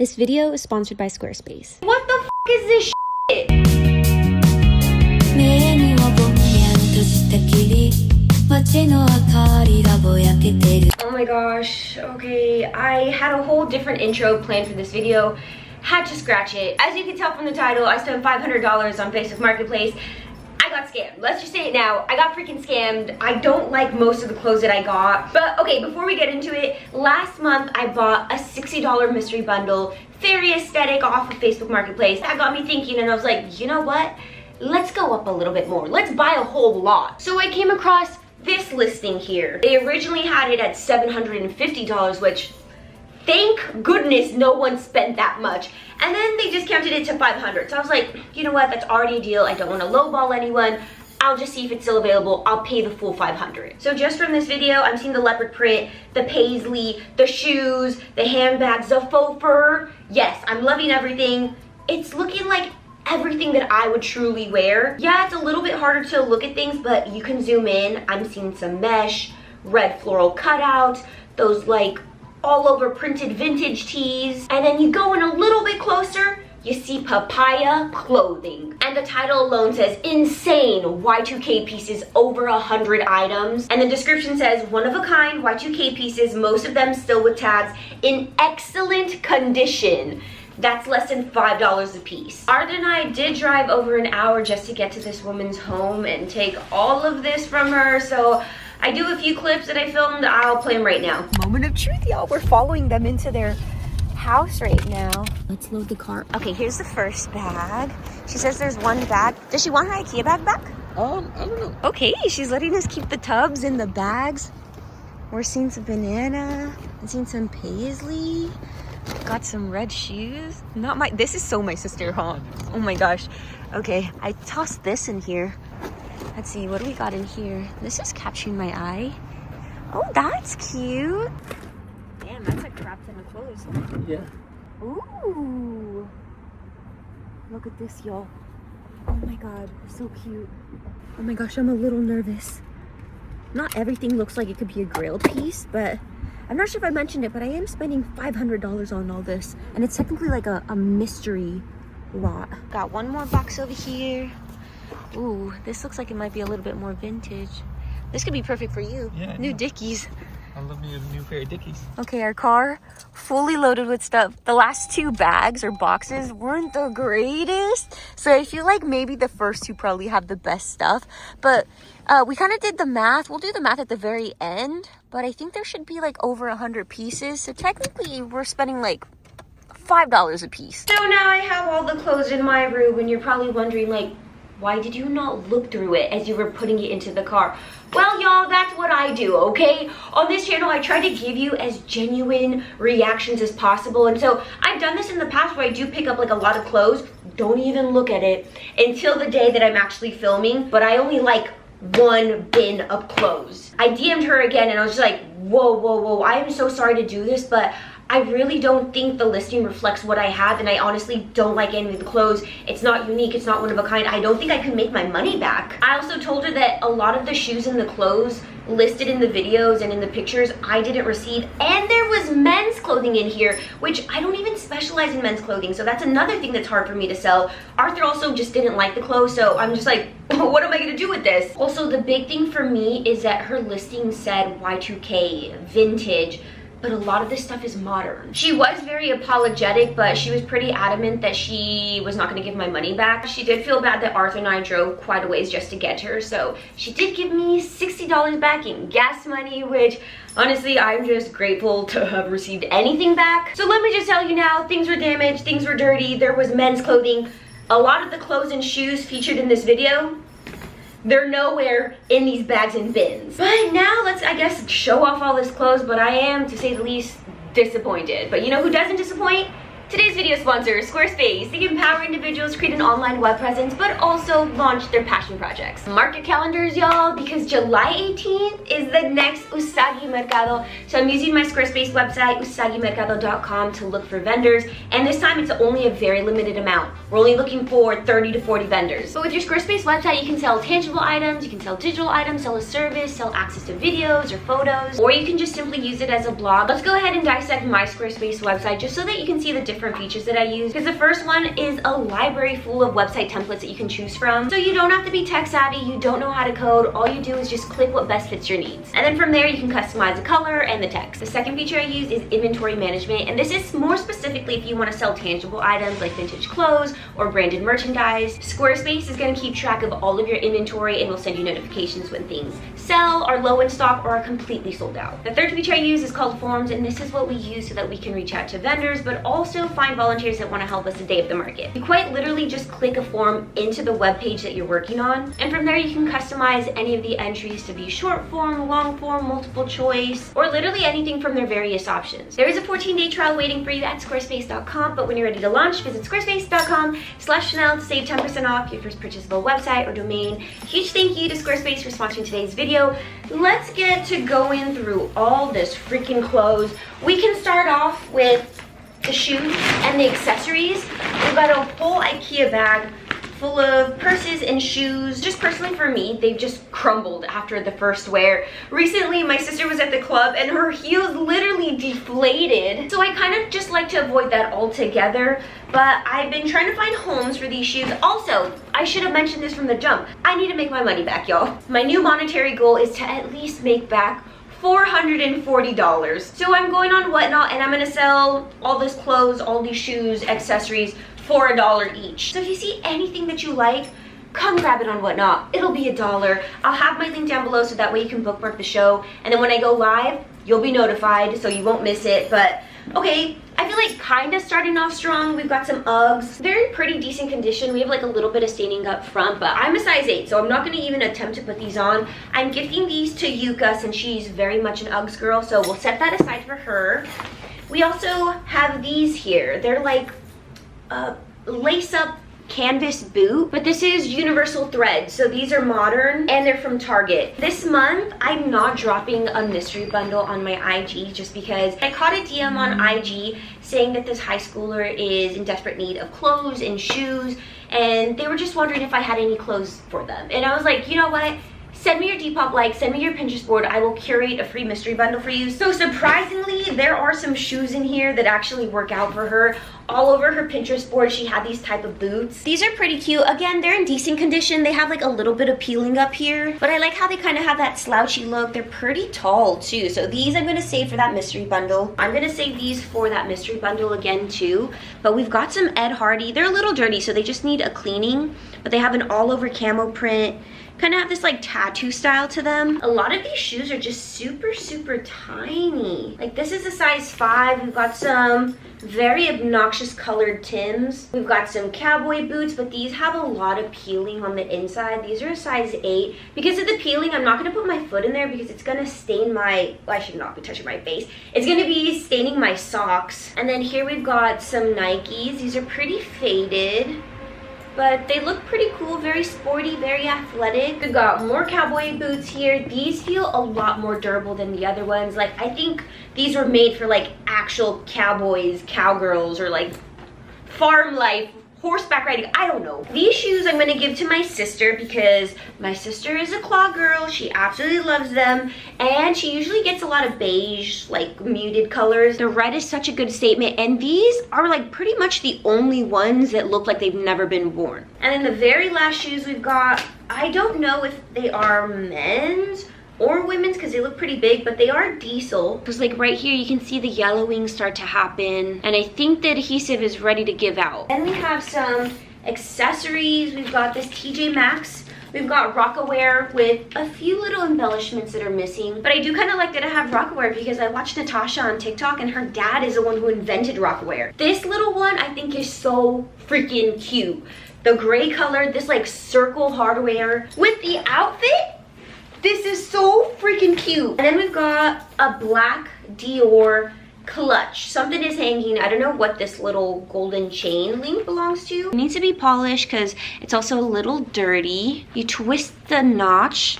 This video is sponsored by Squarespace. What the f is this shit? Oh my gosh, okay, I had a whole different intro planned for this video. Had to scratch it. As you can tell from the title, I spent $500 on Facebook Marketplace. I got scammed. Let's just say it now. I got freaking scammed. I don't like most of the clothes that I got. But okay, before we get into it, last month I bought a $60 mystery bundle, very aesthetic, off of Facebook Marketplace. That got me thinking, and I was like, you know what? Let's go up a little bit more. Let's buy a whole lot. So I came across this listing here. They originally had it at $750, which thank goodness no one spent that much. And then they discounted it to $500. So I was like, you know what, that's already a deal. I don't want to lowball anyone. I'll just see if it's still available. I'll pay the full $500. So just from this video, I'm seeing the leopard print, the paisley, the shoes, the handbags, the faux fur. Yes, I'm loving everything. It's looking like everything that I would truly wear. Yeah, it's a little bit harder to look at things, but you can zoom in. I'm seeing some mesh, red floral cutouts, those like all over printed vintage tees. And then you go in a little bit closer, you see papaya clothing. And the title alone says insane Y2K pieces, over 100 items. And the description says one of a kind Y2K pieces, most of them still with tags, in excellent condition. That's less than $5 a piece. Arden and I did drive over an hour just to get to this woman's home and take all of this from her. So I do a few clips that I filmed. I'll play them right now. Moment of truth, y'all. We're following them into their house right now. Let's load the car. Okay, here's the first bag. She says there's one bag. Does she want her IKEA bag back? I don't know. Okay, she's letting us keep the tubs in the bags. We're seeing some banana. I'm seeing some paisley. Got some red shoes. Not my, this is so my sister, huh? Oh my gosh. Okay, I tossed this in here. Let's see, what do we got in here? This is catching my eye. Oh, that's cute. Damn, that's a crap ton of clothes. Yeah. Ooh. Look at this, y'all. Oh my god, so cute. Oh my gosh, I'm a little nervous. Not everything looks like it could be a grailed piece, but I'm not sure if I mentioned it, but I am spending $500 on all this. And it's technically like a mystery lot. Got one more box over here. Ooh, this looks like it might be a little bit more vintage. This could be perfect for you. Yeah, New Dickies. I love me a new pair of Dickies. Okay, our car fully loaded with stuff. The last two bags or boxes weren't the greatest. So I feel like maybe the first two probably have the best stuff. But we kind of did the math. We'll do the math at the very end. But I think there should be like over 100 pieces. So technically we're spending like $5 a piece. So now I have all the clothes in my room, and you're probably wondering like, why did you not look through it as you were putting it into the car? Well, y'all, that's what I do, okay? On this channel, I try to give you as genuine reactions as possible. And so I've done this in the past where I do pick up like a lot of clothes. Don't even look at it until the day that I'm actually filming. But I only like one bin of clothes. I DM'd her again and I was just like, whoa. I am so sorry to do this, but I really don't think the listing reflects what I have, and I honestly don't like any of the clothes. It's not unique, it's not one of a kind. I don't think I could make my money back. I also told her that a lot of the shoes and the clothes listed in the videos and in the pictures I didn't receive, and there was men's clothing in here, which I don't even specialize in men's clothing, so that's another thing that's hard for me to sell. Arthur also just didn't like the clothes, so I'm just like, what am I gonna do with this? Also, the big thing for me is that her listing said Y2K, vintage, but a lot of this stuff is modern. She was very apologetic, but she was pretty adamant that she was not gonna give my money back. She did feel bad that Arthur and I drove quite a ways just to get her, so she did give me $60 back in gas money, which honestly, I'm just grateful to have received anything back. So let me just tell you now, things were damaged, things were dirty, there was men's clothing. A lot of the clothes and shoes featured in this video, they're nowhere in these bags and bins. But now let's, I guess, show off all this clothes, but I am, to say the least, disappointed. But you know who doesn't disappoint? Today's video is sponsored sponsor, Squarespace. They empower individuals to create an online web presence, but also launch their passion projects. Mark your calendars, y'all, because July 18th is the next USAGI Mercado. So I'm using my Squarespace website, usagimercado.com, to look for vendors. And this time it's only a very limited amount. We're only looking for 30 to 40 vendors. But with your Squarespace website, you can sell tangible items, you can sell digital items, sell a service, sell access to videos or photos, or you can just simply use it as a blog. Let's go ahead and dissect my Squarespace website just so that you can see the different features that I use. Because the first one is a library full of website templates that you can choose from. So you don't have to be tech savvy, you don't know how to code, all you do is just click what best fits your needs. And then from there you can customize the color and the text. The second feature I use is inventory management, and this is more specifically if you want to sell tangible items like vintage clothes or branded merchandise. Squarespace is going to keep track of all of your inventory and will send you notifications when things sell, are low in stock, or are completely sold out. The third feature I use is called forms, and this is what we use so that we can reach out to vendors but also find volunteers that want to help us the day of the market. You quite literally just click a form into the web page that you're working on, and from there you can customize any of the entries to be short form, long form, multiple choice, or literally anything from their various options. There is a 14-day trial waiting for you at squarespace.com, but when you're ready to launch, visit squarespace.com/Chanel to save 10% off your first purchase of a website or domain. Huge thank you to Squarespace for sponsoring today's video. Let's get to going through all this freaking clothes. We can start off with the shoes and the accessories. We've got a whole IKEA bag full of purses and shoes. Just personally for me, they've just crumbled after the first wear. Recently, my sister was at the club and her heels literally deflated. So I kind of just like to avoid that altogether, but I've been trying to find homes for these shoes. Also, I should have mentioned this from the jump. I need to make my money back, y'all. My new monetary goal is to at least make back $440. So I'm going on Whatnot and I'm gonna sell all this clothes, all these shoes, accessories for $1 each. So if you see anything that you like, come grab it on Whatnot. It'll be $1. I'll have my link down below so that way you can bookmark the show. And then when I go live, you'll be notified so you won't miss it. But okay, I feel like kind of starting off strong. We've got some Uggs. They're in pretty decent condition. We have like a little bit of staining up front, but I'm a size 8, so I'm not going to even attempt to put these on. I'm gifting these to Yuka since she's very much an Uggs girl, so we'll set that aside for her. We also have these here. They're like lace-up canvas boot, but this is universal thread, so these are modern and they're from Target. This month I'm not dropping a mystery bundle on my IG just because I caught a DM on IG saying that this high schooler is in desperate need of clothes and shoes, and they were just wondering if I had any clothes for them. And I was like, you know what? Send me your Depop like, send me your Pinterest board. I will curate a free mystery bundle for you. So surprisingly, there are some shoes in here that actually work out for her. All over her Pinterest board, she had these type of boots. These are pretty cute. Again, they're in decent condition. They have like a little bit of peeling up here, but I like how they kind of have that slouchy look. They're pretty tall too. So these I'm gonna save for that mystery bundle. I'm gonna save these for that mystery bundle again too. But we've got some Ed Hardy. They're a little dirty, so they just need a cleaning, but they have an all over camo print. Kind of have this like tattoo style to them. A lot of these shoes are just super, super tiny. Like this is a size 5. We've got some very obnoxious colored Tims. We've got some cowboy boots, but these have a lot of peeling on the inside. These are a size 8. Because of the peeling, I'm not gonna put my foot in there because it's gonna stain my, well, I should not be touching my face. It's gonna be staining my socks. And then here we've got some Nikes. These are pretty faded, but they look pretty cool, very sporty, very athletic. We've got more cowboy boots here. These feel a lot more durable than the other ones. Like, I think these were made for like actual cowboys, cowgirls, or like farm life, horseback riding, I don't know. These shoes I'm gonna give to my sister because my sister is a claw girl. She absolutely loves them, and she usually gets a lot of beige, like muted colors. The red is such a good statement, and these are like pretty much the only ones that look like they've never been worn. And then the very last shoes we've got, I don't know if they are men's or women's because they look pretty big, but they are diesel. Because like right here you can see the yellowing start to happen, and I think the adhesive is ready to give out. And we have some accessories. We've got this TJ Maxx. We've got Rockaware with a few little embellishments that are missing, but I do kind of like that I have Rockaware because I watched Natasha on TikTok and her dad is the one who invented Rockaware. This little one I think is so freaking cute. The gray color, this like circle hardware with the outfit. This is so freaking cute. And then we've got a black Dior clutch. Something is hanging. I don't know what this little golden chain link belongs to. It needs to be polished because it's also a little dirty. You twist the notch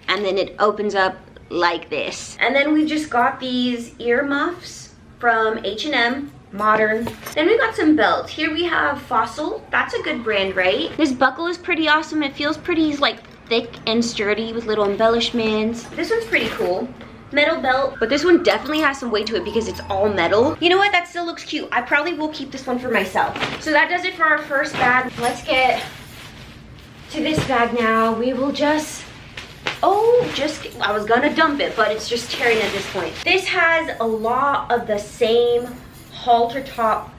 and then it opens up like this. And then we've just got these ear muffs from H&M. Modern. Then we got some belts. Here we have Fossil. That's a good brand, right? This buckle is pretty awesome. It feels pretty like thick and sturdy with little embellishments. This one's pretty cool. Metal belt, but this one definitely has some weight to it because it's all metal. You know what? That still looks cute. I probably will keep this one for myself. So that does it for our first bag. Let's get to this bag now. We will I was gonna dump it, but it's just tearing at this point. This has a lot of the same halter top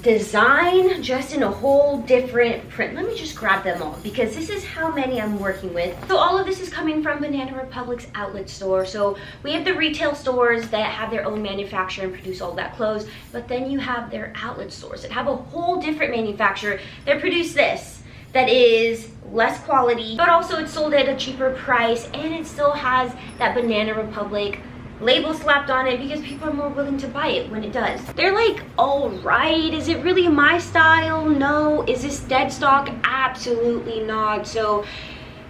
design, just in a whole different print. Let me just grab them all because this is how many I'm working with. So all of this is coming from Banana Republic's outlet store. So we have the retail stores that have their own manufacturer and produce all that clothes, but then you have their outlet stores that have a whole different manufacturer that produce this that is less quality, but also it's sold at a cheaper price and it still has that Banana Republic label slapped on it because people are more willing to buy it when it does. They're like, all right, is it really my style? No. Is this dead stock? Absolutely not. So,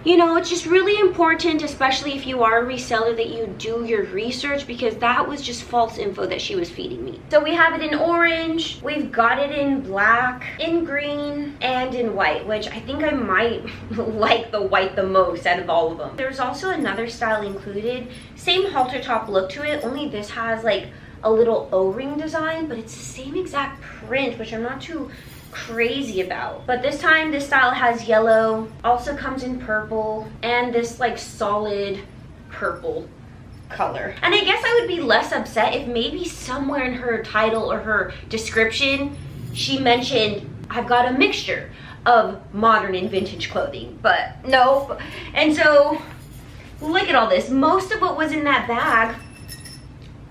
you know, it's just really important, especially if you are a reseller, that you do your research because that was just false info that she was feeding me. So we have it in orange, we've got it in black, in green, and in white, which I think I might like the white the most out of all of them. There's also another style included, same halter top look to it, only this has like a little O-ring design, but it's the same exact print, which I'm not too crazy about. But this time this style has yellow, also comes in purple, and this like solid purple color. And I guess I would be less upset if maybe somewhere in her title or her description she mentioned I've got a mixture of modern and vintage clothing, but no. And so look at all this. Most of what was in that bag,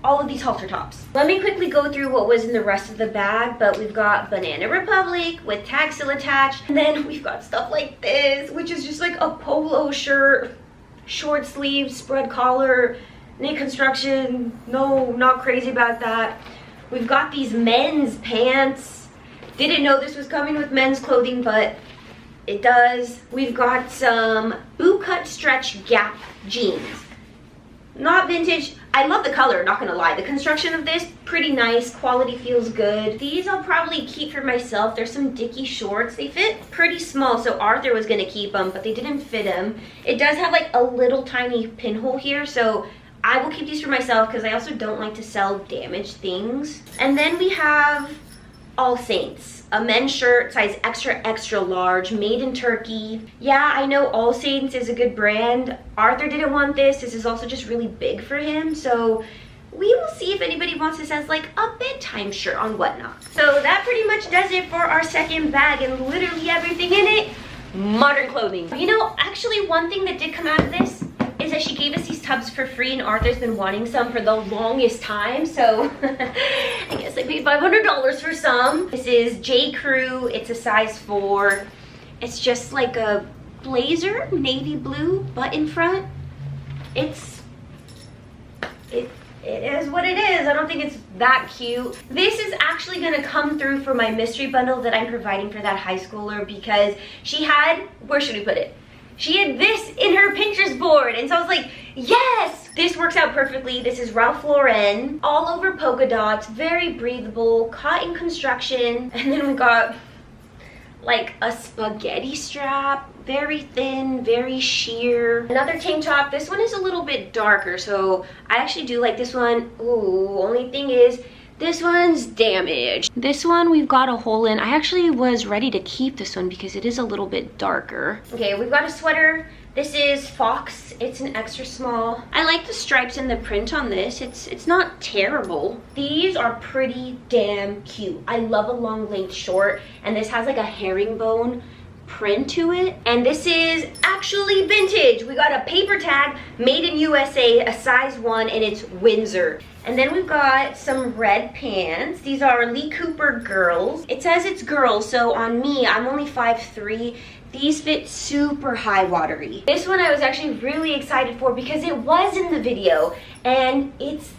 all of these halter tops. Let me quickly go through what was in the rest of the bag, but we've got Banana Republic with tags still attached, and then we've got stuff like this, which is just like a polo shirt, short sleeves, spread collar, knit construction. No, not crazy about that. We've got these men's pants. Didn't know this was coming with men's clothing, but it does. We've got some boot cut stretch Gap jeans. Not vintage. I love the color, not gonna lie. The construction of this, pretty nice. Quality feels good. These I'll probably keep for myself. There's some Dickie shorts. They fit pretty small, so Arthur was gonna keep them, but they didn't fit him. It does have like a little tiny pinhole here, so I will keep these for myself because I also don't like to sell damaged things. And then we have All Saints, a men's shirt, size extra, extra large, made in Turkey. Yeah, I know All Saints is a good brand. Arthur didn't want this. This is also just really big for him. So we will see if anybody wants this as like a bedtime shirt on Whatnot. So that pretty much does it for our second bag, and literally everything in it, modern clothing. You know, actually one thing that did come out of this is that she gave us these tubs for free, and Arthur's been wanting some for the longest time, so I guess I paid $500 for some. This is J. Crew. It's a size 4. It's just like a blazer, navy blue button front. It is what it is. I don't think it's that cute. This is actually gonna come through for my mystery bundle that I'm providing for that high schooler because she had, where should we put it? She had this in her Pinterest board, and so I was like, yes! This works out perfectly. This is Ralph Lauren, all over polka dots, very breathable, cotton construction, and then we got like a spaghetti strap, very thin, very sheer. Another tank top. This one is a little bit darker, so I actually do like this one. Ooh, only thing is, this one's damaged. This one we've got a hole in. I actually was ready to keep this one because it is a little bit darker. Okay, we've got a sweater. This is Fox. It's an extra small. I like the stripes and the print on this. It's not terrible. These are pretty damn cute. I love a long length short, and this has like a herringbone print to it, and this is actually vintage. We got a paper tag, made in USA, a size 1, and it's Windsor. And then we've got some red pants. These are Lee Cooper girls. It says it's girls, so on me, I'm only 5'3". These fit super high watery. This one I was actually really excited for because it was in the video, and it's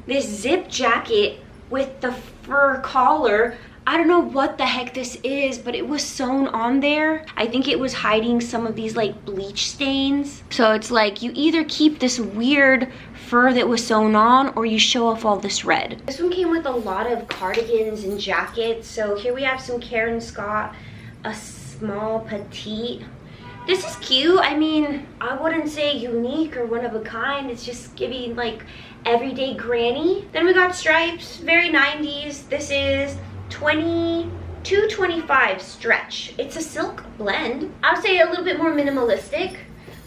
this zip jacket with the fur collar. I don't know what the heck this is, but it was sewn on there. I think it was hiding some of these like bleach stains. So it's like you either keep this weird fur that was sewn on or you show off all this red. This one came with a lot of cardigans and jackets. So here we have some Karen Scott, a small petite. This is cute. I mean, I wouldn't say unique or one of a kind. It's just giving like everyday granny. Then we got stripes, very 90s. This is 22.25 stretch. It's a silk blend. I would say a little bit more minimalistic.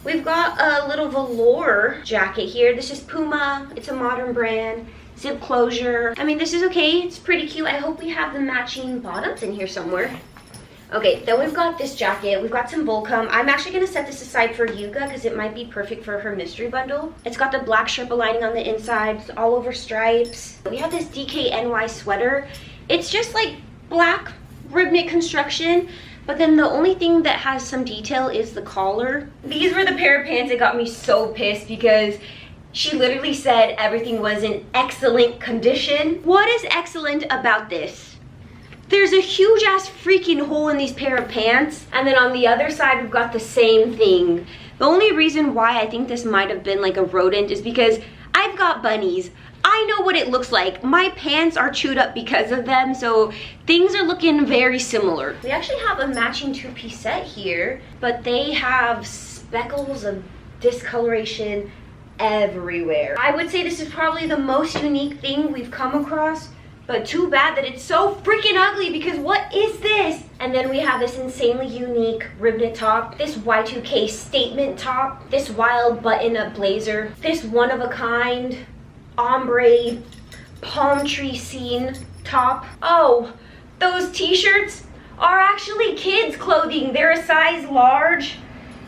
We've got a little velour jacket here. This is Puma. It's a modern brand. Zip closure. I mean, this is okay. It's pretty cute. I hope we have the matching bottoms in here somewhere. Okay, then we've got this jacket. We've got some Volcom. I'm actually gonna set this aside for Yuka because it might be perfect for her mystery bundle. It's got the black Sherpa lining on the inside. It's all over stripes. We have this DKNY sweater. It's just like black rib knit construction, but then the only thing that has some detail is the collar. These were the pair of pants that got me so pissed because she literally said everything was in excellent condition. What is excellent about this? There's a huge ass freaking hole in these pair of pants, and then on the other side we've got the same thing. The only reason why I think this might have been like a rodent is because I've got bunnies. I know what it looks like. My pants are chewed up because of them, so things are looking very similar. We actually have a matching two-piece set here, but they have speckles of discoloration everywhere. I would say this is probably the most unique thing we've come across, but too bad that it's so freaking ugly because what is this? And then we have this insanely unique rib knit top, this Y2K statement top, this wild button-up blazer, this one-of-a-kind ombre palm tree scene top. Oh, those t-shirts are actually kids clothing. They're a size large.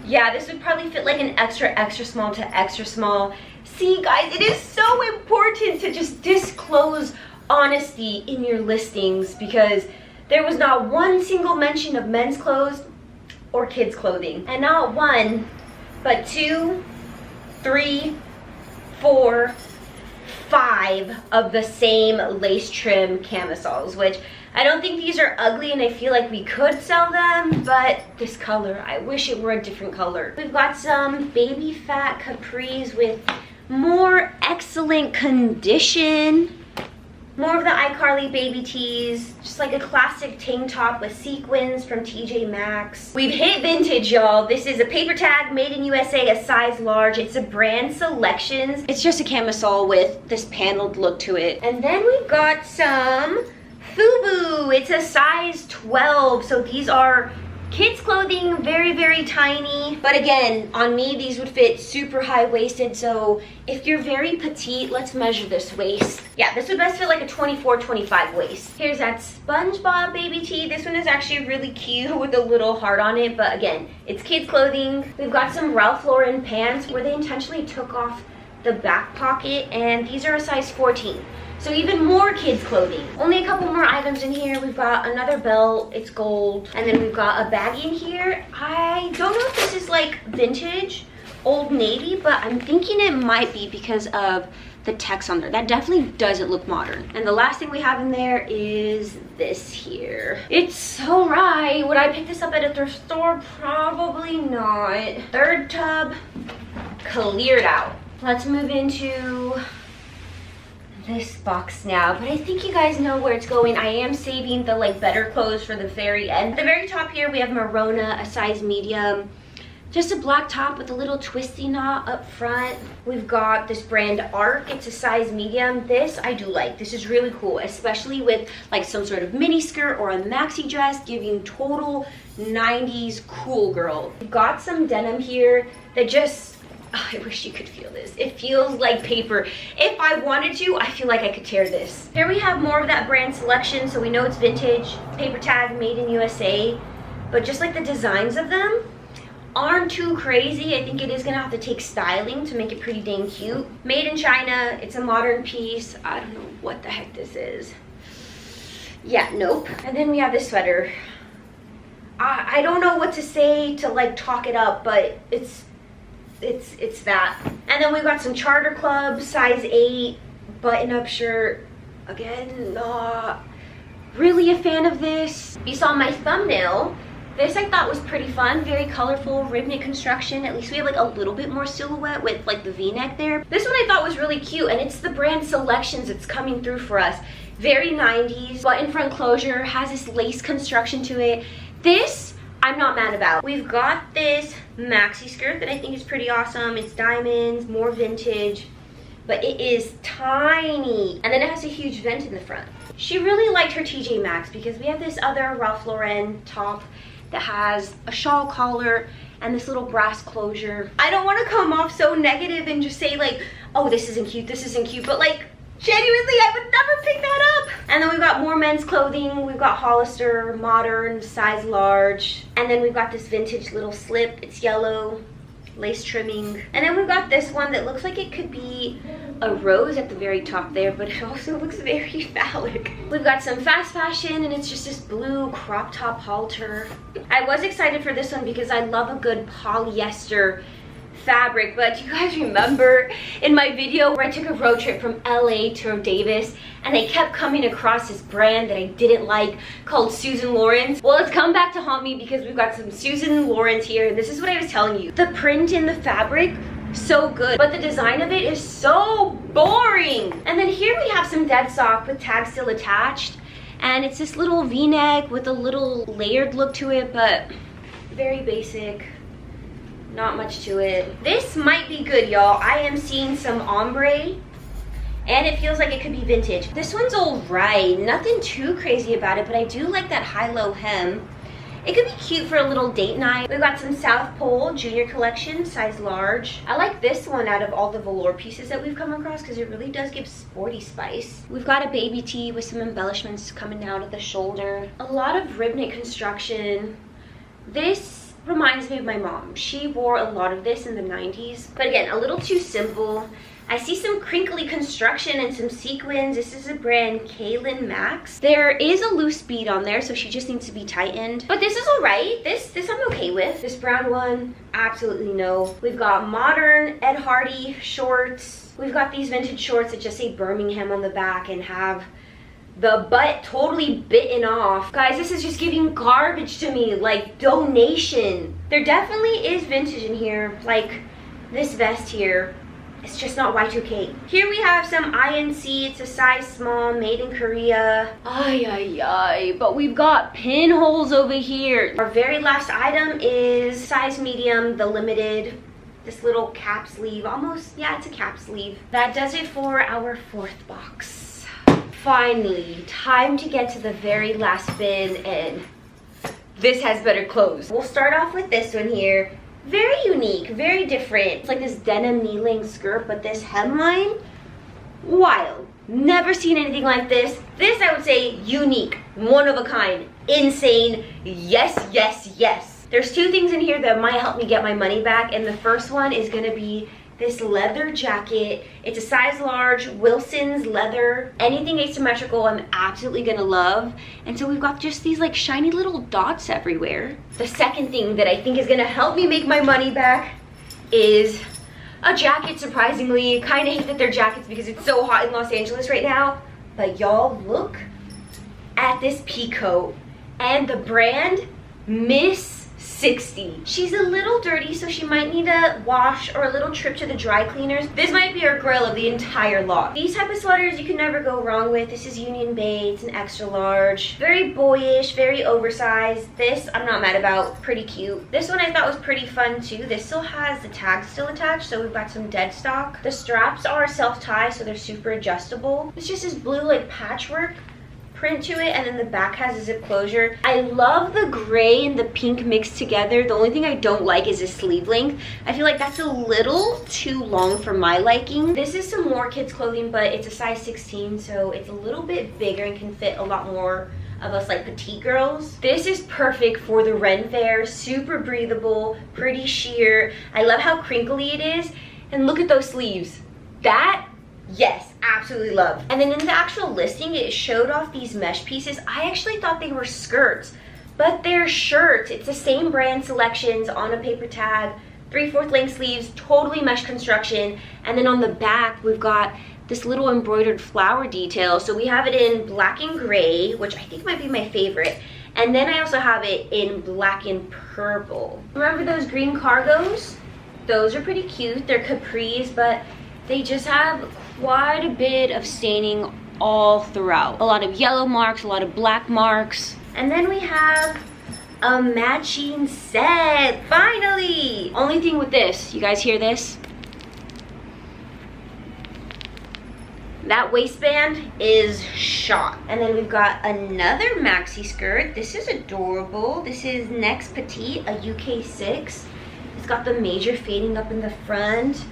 Yeah, this would probably fit like an extra small to extra small. See guys, it is so important to just disclose honesty in your listings because there was not one single mention of men's clothes or kids clothing. And not one, but 2, 3, 4, 5 of the same lace trim camisoles, which I don't think these are ugly and I feel like we could sell them, but this color, I wish it were a different color. We've got some baby fat capris with more excellent condition. More of the iCarly baby tees, just like a classic tank top with sequins from TJ Maxx. We've hit vintage, y'all. This is a paper tag, made in USA, a size large. It's a brand selections. It's just a camisole with this paneled look to it. And then we've got some FUBU. It's a size 12, so these are kids clothing, very, very tiny. But again, on me, these would fit super high-waisted. So if you're very petite, let's measure this waist. Yeah, this would best fit like a 24, 25 waist. Here's that SpongeBob baby tee. This one is actually really cute with a little heart on it. But again, it's kids clothing. We've got some Ralph Lauren pants where they intentionally took off the back pocket. And these are a size 14. So even more kids clothing. Only a couple more items in here. We've got another belt, it's gold. And then we've got a baggie in here. I don't know if this is like vintage, Old Navy, but I'm thinking it might be because of the text on there. That definitely doesn't look modern. And the last thing we have in there is this here. It's alright. Would I pick this up at a thrift store? Probably not. Third tub, cleared out. Let's move into this box now, but I think you guys know where it's going. I am saving the like better clothes for the very end. At the very top here we have Merona, a size medium, just a black top with a little twisty knot up front. We've got this brand Arc, it's a size medium. This I do like. This is really cool, especially with like some sort of mini skirt or a maxi dress, giving total 90s cool girl. We've got some denim here that just, oh, I wish you could feel this. It feels like paper. If I wanted to, I feel like I could tear this. Here we have more of that brand selection, so we know it's vintage. Paper tag, made in USA. But just like the designs of them aren't too crazy. I think it is gonna have to take styling to make it pretty dang cute. Made in China, it's a modern piece. I don't know what the heck this is. Yeah, nope. And then we have this sweater. I don't know what to say to like talk it up, but it's that. And then we've got some Charter Club, size 8, button-up shirt. Again, not really a fan of this. You saw my thumbnail. This I thought was pretty fun, very colorful, rib knit construction. At least we have like a little bit more silhouette with like the V-neck there. This one I thought was really cute, and it's the brand Selections that's coming through for us. Very 90s, button front closure, has this lace construction to it. This I'm not mad about. We've got this maxi skirt that I think is pretty awesome. It's diamonds, more vintage, but it is tiny. And then it has a huge vent in the front. She really liked her TJ Maxx because we have this other Ralph Lauren top that has a shawl collar and this little brass closure. I don't want to come off so negative and just say like, oh, this isn't cute, but like, genuinely, I would never pick that up. And then we've got more men's clothing. We've got Hollister, modern, size large. And then we've got this vintage little slip. It's yellow, lace trimming. And then we've got this one that looks like it could be a rose at the very top there, but it also looks very phallic. We've got some fast fashion, and it's just this blue crop top halter. I was excited for this one because I love a good polyester fabric, but do you guys remember in my video where I took a road trip from LA to Davis and I kept coming across this brand that I didn't like called Susan Lawrence? Well, it's come back to haunt me because we've got some Susan Lawrence here, and this is what I was telling you. The print in the fabric, so good, but the design of it is so boring. And then here we have some dead stock with tags still attached, and it's this little V-neck with a little layered look to it, but very basic. Not much to it. This might be good, y'all. I am seeing some ombre, and it feels like it could be vintage. This one's all right. Nothing too crazy about it, but I do like that high-low hem. It could be cute for a little date night. We've got some South Pole Junior Collection, size large. I like this one out of all the velour pieces that we've come across because it really does give sporty spice. We've got a baby tee with some embellishments coming down at the shoulder. A lot of rib knit construction. This reminds me of my mom. She wore a lot of this in the 90s, but again, a little too simple. I see some crinkly construction and some sequins. This is a brand Kaylin Max. There is a loose bead on there, so she just needs to be tightened. But this is all right. This I'm okay with. This brown one, absolutely no. We've got modern Ed Hardy shorts. We've got these vintage shorts that just say Birmingham on the back and have the butt totally bitten off. Guys, this is just giving garbage to me, like donation. There definitely is vintage in here, like this vest here. It's just not Y2K. Here we have some INC. It's a size small, made in Korea. But we've got pinholes over here. Our very last item is size medium, the limited. This little cap sleeve, almost, yeah, it's a cap sleeve. That does it for our fourth box. Finally, time to get to the very last bin, and this has better clothes. We'll start off with this one here. Very unique, very different. It's like this denim knee-length skirt, but this hemline, wild. Never seen anything like this. This, I would say, unique, one of a kind, insane, yes, yes, yes. There's two things in here that might help me get my money back, and the first one is gonna be this leather jacket. It's a size large, Wilson's leather. Anything asymmetrical I'm absolutely gonna love. And so we've got just these like shiny little dots everywhere. The second thing that I think is gonna help me make my money back is a jacket, surprisingly. Kinda hate that they're jackets because it's so hot in Los Angeles right now. But y'all, look at this pea coat. And the brand, Miss 60. She's a little dirty, so she might need a wash or a little trip to the dry cleaners. This might be our grill of the entire lot. These type of sweaters you can never go wrong with. This is Union Bay. It's an extra large. Very boyish, very oversized. This I'm not mad about. Pretty cute. This one I thought was pretty fun too. This still has the tags still attached, so we've got some dead stock. The straps are self-tie, so they're super adjustable. It's just this blue like patchwork print to it, and then the back has a zip closure. I love the gray and the pink mixed together. The only thing I don't like is the sleeve length. I feel like that's a little too long for my liking. This is some more kids clothing, but it's a size 16, so it's a little bit bigger and can fit a lot more of us like petite girls. This is perfect for the Ren Fair. Super breathable, pretty sheer. I love how crinkly it is, and look at those sleeves. That, yes, absolutely love. And then in the actual listing, it showed off these mesh pieces. I actually thought they were skirts, but they're shirts. It's the same brand Selections on a paper tag, 3/4 length sleeves, totally mesh construction. And then on the back, we've got this little embroidered flower detail. So we have it in black and gray, which I think might be my favorite. And then I also have it in black and purple. Remember those green cargos? Those are pretty cute. They're capris, but they just have quite a bit of staining all throughout. A lot of yellow marks, a lot of black marks. And then we have a matching set, finally! Only thing with this, you guys hear this? That waistband is shot. And then we've got another maxi skirt. This is adorable. This is Next Petite, a UK 6. It's got the major fading up in the front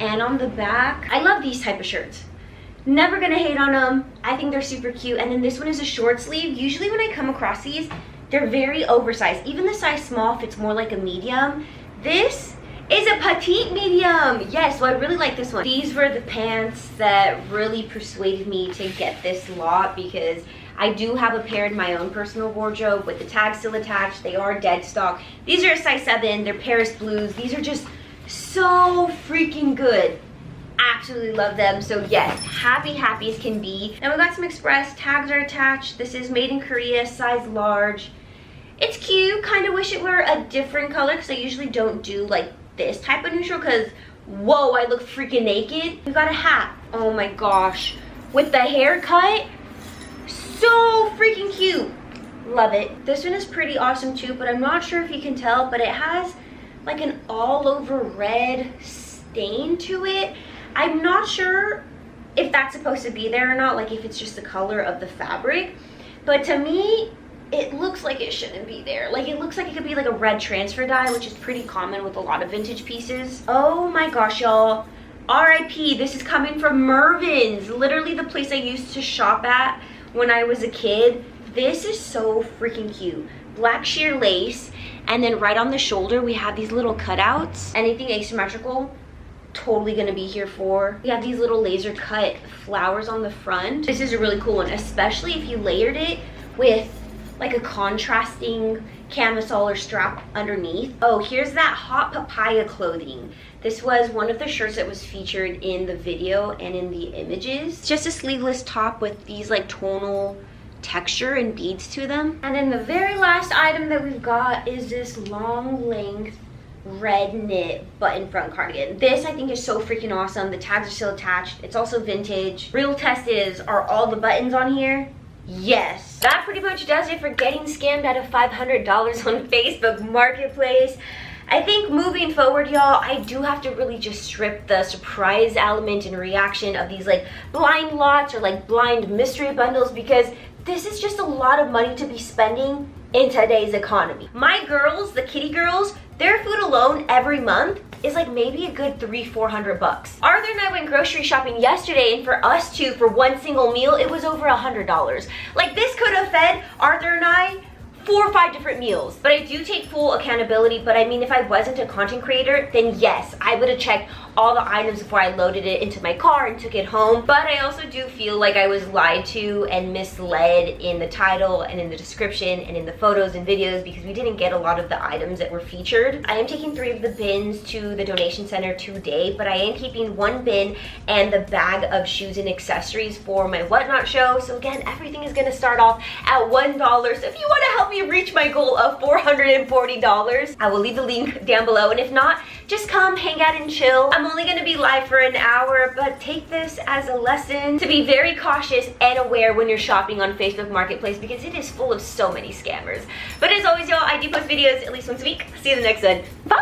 and on the back. I love these type of shirts. Never gonna hate on them. I think they're super cute. And then this one is a short sleeve. Usually when I come across these, they're very oversized. Even the size small fits more like a medium. This is a petite medium. Yes, so I really like this one. These were the pants that really persuaded me to get this lot because I do have a pair in my own personal wardrobe with the tag still attached. They are dead stock. These are a size 7. They're Paris blues. These are just so freaking good. Absolutely love them. So yes, happy as can be. Now we got some express. Tags are attached. This is made in Korea, size large. It's cute. Kind of wish it were a different color because I usually don't do like this type of neutral because whoa, I look freaking naked. We got a hat. Oh my gosh. With the haircut, so freaking cute. Love it. This one is pretty awesome too, but I'm not sure if you can tell, but it has like an all over red stain to it. I'm not sure if that's supposed to be there or not, like if it's just the color of the fabric, but to me it looks like it shouldn't be there. Like it looks like it could be like a red transfer dye, which is pretty common with a lot of vintage pieces. Oh my gosh, y'all. RIP, this is coming from Mervyn's, literally the place I used to shop at when I was a kid. This is so freaking cute. Black sheer lace, and then right on the shoulder we have these little cutouts. Anything asymmetrical, totally gonna be here for. We have these little laser cut flowers on the front. This is a really cool one, especially if you layered it with like a contrasting camisole or strap underneath. Oh, here's that hot papaya clothing. This was one of the shirts that was featured in the video and in the images. It's just a sleeveless top with these like tonal texture and beads to them. And then the very last item that we've got is this long length red knit button front cardigan. This I think is so freaking awesome. The tags are still attached. It's also vintage. Real test is, are all the buttons on here? Yes. That pretty much does it for getting scammed out of $500 on Facebook Marketplace. I think moving forward, y'all, I do have to really just strip the surprise element and reaction of these like blind lots or like blind mystery bundles, because this is just a lot of money to be spending in today's economy. My girls, the kitty girls, their food alone every month is like maybe a good $300-400 bucks. Arthur and I went grocery shopping yesterday, and for us two, for one single meal, it was over $100. Like this could have fed Arthur and I 4 or 5 different meals. But I do take full accountability. But I mean, if I wasn't a content creator, then yes, I would have checked all the items before I loaded it into my car and took it home. But I also do feel like I was lied to and misled in the title and in the description and in the photos and videos, because we didn't get a lot of the items that were featured. I am taking 3 of the bins to the donation center today, but I am keeping 1 bin and the bag of shoes and accessories for my Whatnot show. So again, everything is gonna start off at $1. So if you wanna help me reach my goal of $440, I will leave the link down below. And if not, just come hang out and chill. I'm only gonna be live for an hour, but take this as a lesson to be very cautious and aware when you're shopping on Facebook Marketplace, because it is full of so many scammers. But as always, y'all, I do post videos at least once a week. See you in the next one. Bye!